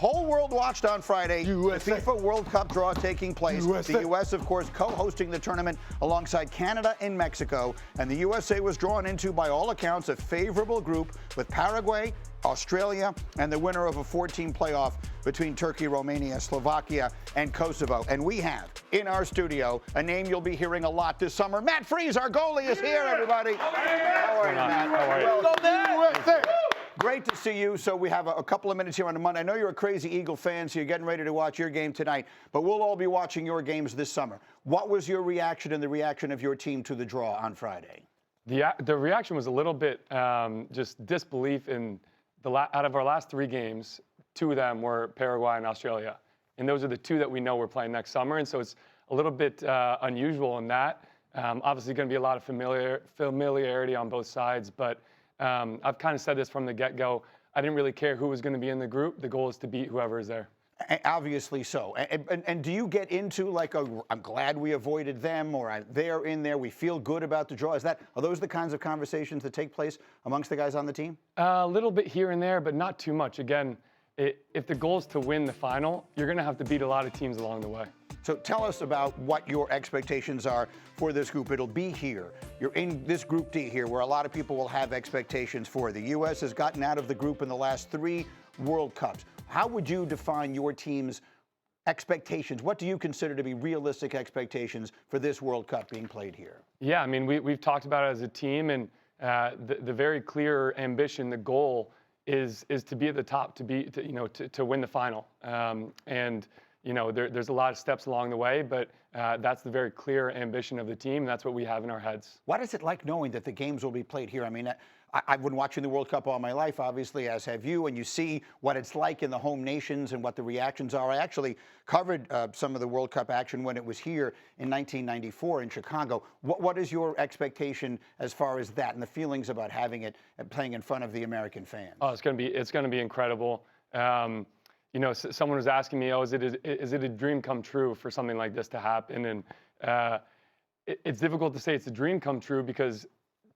whole world watched on Friday. USA. The FIFA World Cup Draw taking place. USA. The U.S., of course, co-hosting the tournament alongside Canada and Mexico. And the USA was drawn into, by all accounts, a favorable group with Paraguay, Australia, and the winner of a 14 playoff between Turkey, Romania, Slovakia, and Kosovo. And we have in our studio a name you'll be hearing a lot this summer. Matt Freese, our goalie, is here, everybody. How are you, Matt? How are you? Well, great to see you. So we have a couple of minutes here on a Monday. I know you're a crazy Eagle fan, so you're getting ready to watch your game tonight, but we'll all be watching your games this summer. What was your reaction and the reaction of your team to the draw on Friday? The reaction was a little bit just disbelief in out of our last 3 games, 2 of them were Paraguay and Australia. And those are the 2 that we know we're playing next summer. And so it's a little bit unusual in that. Obviously going to be a lot of familiarity on both sides, but I've kind of said this from the get-go. I didn't really care who was going to be in the group. The goal is to beat whoever is there. Obviously so. And do you get into like I'm glad we avoided them, or they're in there, we feel good about the draw? Are those the kinds of conversations that take place amongst the guys on the team? A little bit here and there, but not too much. Again, if the goal is to win the final, you're going to have to beat a lot of teams along the way. So tell us about what your expectations are for this group. It'll be here. You're in this Group D here, where a lot of people will have expectations for. The U.S. has gotten out of the group in the last 3 World Cups. How would you define your team's expectations? What do you consider to be realistic expectations for this World Cup being played here? Yeah, I mean, we've talked about it as a team, and the very clear ambition, the goal is to be at the top, to win the final. And there's a lot of steps along the way, but that's the very clear ambition of the team. And that's what we have in our heads. What is it like knowing that the games will be played here? I mean, I've been watching the World Cup all my life, obviously, as have you, and you see what it's like in the home nations and what the reactions are. I actually covered some of the World Cup action when it was here in 1994 in Chicago. What is your expectation as far as that and the feelings about having it playing in front of the American fans? Oh, it's going to be incredible. Someone was asking me, is it a dream come true for something like this to happen? And it's difficult to say it's a dream come true because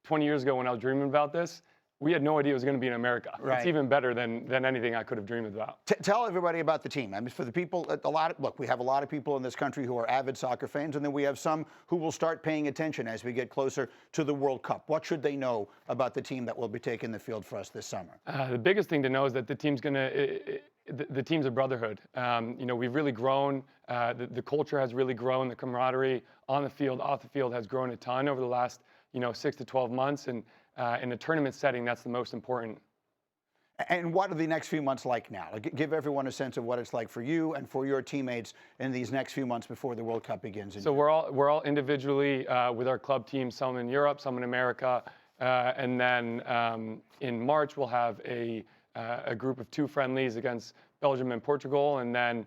20 years ago when I was dreaming about this, we had no idea it was going to be in America. Right. It's even better than anything I could have dreamed about. Tell everybody about the team. I mean, for the people, look, we have a lot of people in this country who are avid soccer fans, and then we have some who will start paying attention as we get closer to the World Cup. What should they know about the team that will be taking the field for us this summer? The biggest thing to know is that the team's the team's a brotherhood. We've really grown. The culture has really grown. The camaraderie on the field, off the field has grown a ton over the last 6 to 12 months. And in a tournament setting, that's the most important. And what are the next few months like now? Give everyone a sense of what it's like for you and for your teammates in these next few months before the World Cup begins. So we're all individually with our club teams, some in Europe, some in America. And then in March, we'll have a group of 2 friendlies against Belgium and Portugal, and then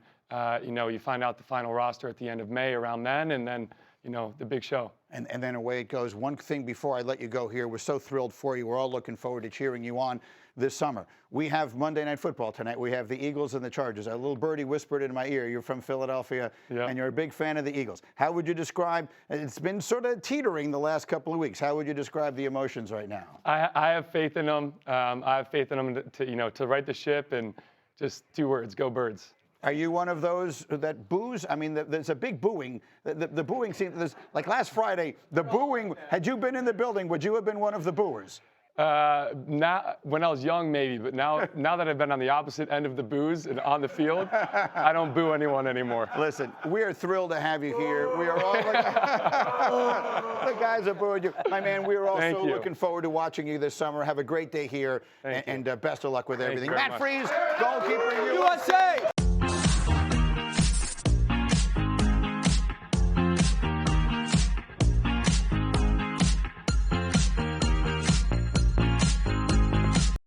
you find out the final roster at the end of May around then, and then the big show. And then away it goes. One thing before I let you go here, we're so thrilled for you. We're all looking forward to cheering you on this summer. We have Monday Night Football tonight. We have the Eagles and the Chargers. A little birdie whispered in my ear, you're from Philadelphia, and you're a big fan of the Eagles. How would you describe, it's been sort of teetering the last couple of weeks, how would you describe the emotions right now? I have faith in them. I have faith in them to right the ship, and just 2 words, go Birds. Are you one of those that boos? I mean, there's a big booing. The booing seems, like last Friday, the booing, had you been in the building, would you have been one of the booers? Now, when I was young, maybe, but now that I've been on the opposite end of the boos and on the field, I don't boo anyone anymore. Listen, we are thrilled to have you here. We are all the guys are booing you. My man, we are also looking forward to watching you this summer. Have a great day here, and best of luck with everything. Matt Freese, goalkeeper, USA.